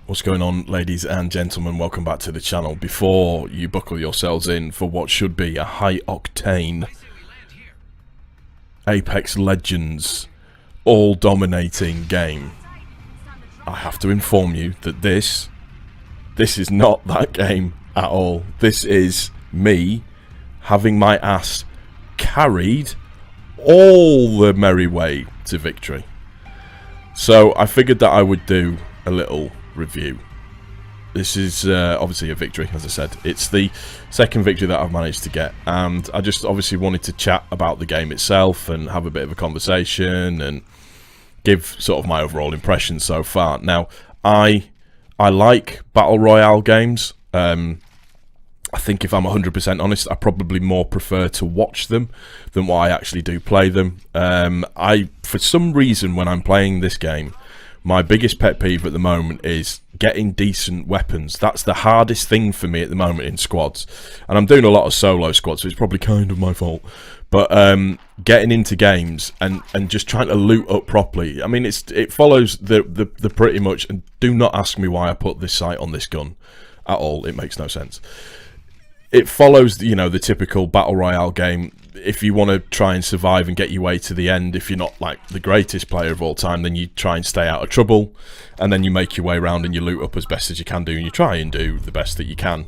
What's going on, ladies and gentlemen? Welcome back to the channel. Before you buckle yourselves in for what should be a high-octane Apex Legends all-dominating game, I have to inform you that this is not that game at all. This is me having my ass carried all the merry way to victory. So I figured that I would do a little review. This is obviously a victory, as I said. It's the second victory that I've managed to get, and I just obviously wanted to chat about the game itself and have a bit of a conversation and give sort of my overall impressions so far. Now, I like battle royale games. I think if I'm 100% honest, I probably more prefer to watch them than what I actually do play them. For some reason, when I'm playing this game, my biggest pet peeve at the moment is getting decent weapons. That's the hardest thing for me at the moment in squads. And I'm doing a lot of solo squads, so it's probably kind of my fault. But getting into games and just trying to loot up properly. I mean, it follows the pretty much, and do not ask me why I put this sight on this gun at all. It makes no sense. It follows, you know, the typical battle royale game. If you want to try and survive and get your way to the end, if you're not like the greatest player of all time, then you try and stay out of trouble, and then you make your way around and you loot up as best as you can do, and you try and do the best that you can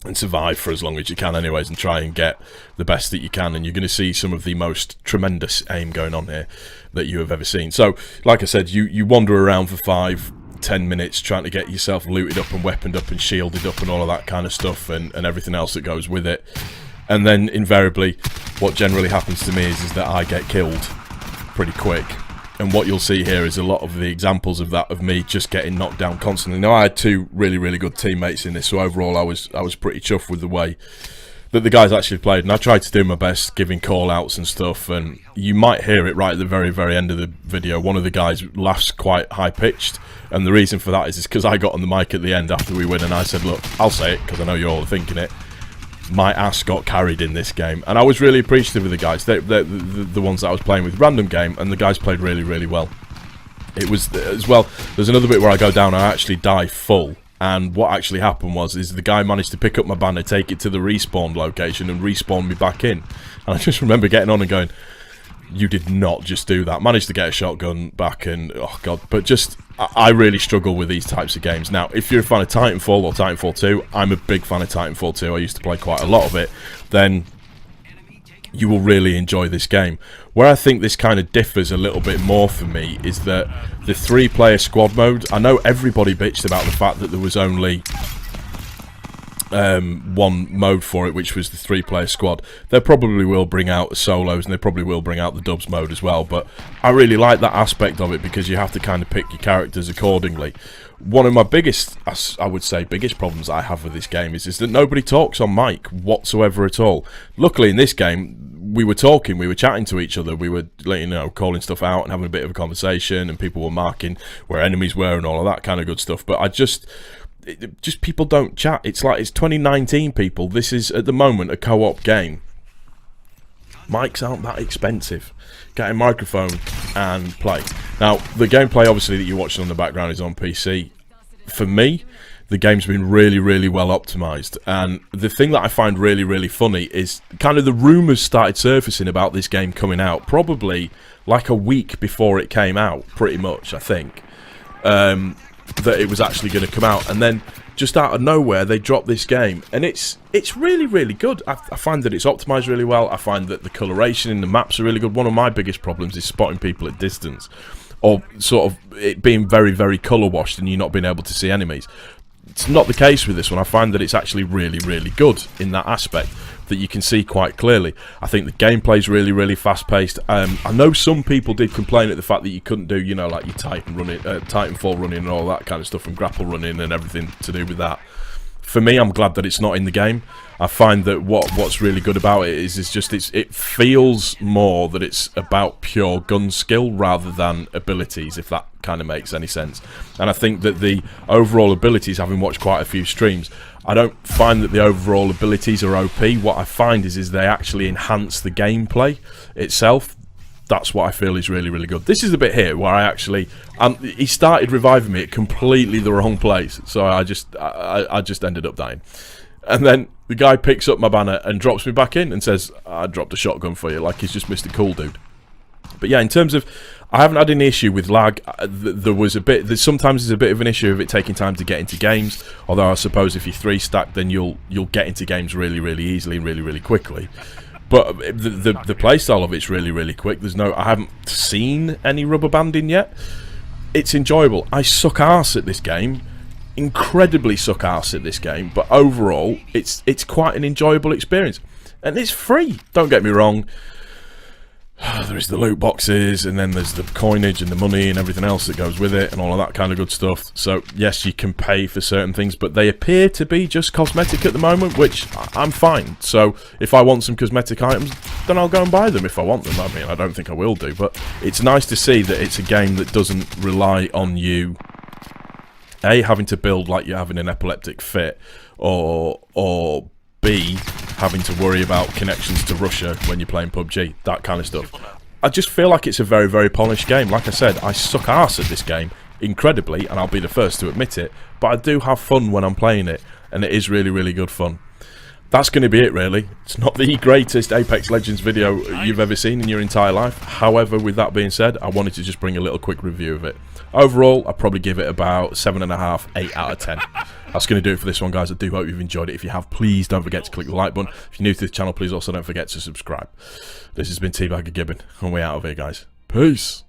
and survive for as long as you can anyways, and try and get the best that you can. And you're going to see some of the most tremendous aim going on here that you have ever seen. So like I said, you wander around for 5-10 minutes trying to get yourself looted up and weaponed up and shielded up and all of that kind of stuff, and everything else that goes with it. And then invariably what generally happens to me is that I get killed pretty quick. And what you'll see here is a lot of the examples of that, of me just getting knocked down constantly. Now, I had two really good teammates in this, so overall I was pretty chuffed with the way that the guys actually played, and I tried to do my best giving call outs and stuff. And you might hear it right at the very end of the video. One of the guys laughs quite high pitched, and the reason for that is because I got on the mic at the end after we win and I said, look, I'll say it because I know you're all thinking it, my ass got carried in this game. And I was really appreciative of the guys. They're the ones that I was playing with. Random game, and the guys played really well. It was, as well, there's another bit where I go down and I actually die full. And what actually happened is the guy managed to pick up my banner, take it to the respawn location and respawn me back in. And I just remember getting on and going, you did not just do that. Managed to get a shotgun back, and oh god. But just, I really struggle with these types of games. Now, if you're a fan of Titanfall or Titanfall 2, I'm a big fan of Titanfall 2. I used to play quite a lot of it. Then you will really enjoy this game. Where I think this kind of differs a little bit more for me is that the 3-player squad mode, I know everybody bitched about the fact that there was only one mode for it, which was the 3-player squad. They probably will bring out solos, and they probably will bring out the dubs mode as well, but I really like that aspect of it because you have to kind of pick your characters accordingly. One of my biggest, I would say, biggest problems I have with this game is that nobody talks on mic whatsoever at all. Luckily in this game, we were talking, we were chatting to each other, we were, you know, calling stuff out and having a bit of a conversation, and people were marking where enemies were and all of that kind of good stuff. But just people don't chat. It's like it's 2019, people. This is at the moment a co-op game. Mics aren't that expensive. Get a microphone and play. Now, the gameplay obviously that you're watching on the background is on PC. For me, the game's been really well optimized, and the thing that I find really funny is kind of the rumors started surfacing about this game coming out probably like a week before it came out, pretty much, I think. That it was actually going to come out, and then just out of nowhere they dropped this game, and it's really good. I find that it's optimized really well. I find that the coloration in the maps are really good. One of my biggest problems is spotting people at distance, or sort of it being very color washed and you not being able to see enemies. It's not the case with this one. I find that it's actually really good in that aspect, that you can see quite clearly. I think the gameplay's really fast paced. I know some people did complain at the fact that you couldn't do, you know, like your Titanfall running and all that kind of stuff, and grapple running and everything to do with that. For me, I'm glad that it's not in the game. I find that what's really good about it is just it feels more that it's about pure gun skill rather than abilities, if that kind of makes any sense. And I think that the overall abilities, having watched quite a few streams, I don't find that the overall abilities are OP. What I find is they actually enhance the gameplay itself. That's what I feel is really, really good. This is the bit here where I actually, he started reviving me at completely the wrong place, so I just ended up dying. And then the guy picks up my banner and drops me back in and says, I dropped a shotgun for you, like he's just Mr. Cool Dude. But yeah, in terms of, I haven't had any issue with lag. Sometimes there's a bit of an issue of it taking time to get into games, although I suppose if you're 3-stacked, then you'll get into games really, really easily and really, really quickly. But the playstyle of it's really, really quick. I haven't seen any rubber banding yet. It's enjoyable. I suck arse at this game, incredibly suck arse at this game. But overall, it's quite an enjoyable experience, and it's free. Don't get me wrong. There's the loot boxes, and then there's the coinage and the money and everything else that goes with it, and all of that kind of good stuff. So yes, you can pay for certain things, but they appear to be just cosmetic at the moment, which I'm fine. So if I want some cosmetic items, then I'll go and buy them if I want them. I mean, I don't think I will do, but it's nice to see that it's a game that doesn't rely on you A, having to build like you're having an epileptic fit, or B, having to worry about connections to Russia when you're playing PUBG, that kind of stuff. I just feel like it's a very, very polished game. Like I said, I suck arse at this game incredibly, and I'll be the first to admit it, but I do have fun when I'm playing it, and it is really, really good fun. That's going to be it, really. It's not the greatest Apex Legends video you've ever seen in your entire life. However, with that being said, I wanted to just bring a little quick review of it. Overall, I'd probably give it about 7.5, 8 out of 10. That's going to do it for this one, guys. I do hope you've enjoyed it. If you have, please don't forget to click the like button. If you're new to this channel, please also don't forget to subscribe. This has been Teabagger Gibbon, and we're out of here, guys. Peace.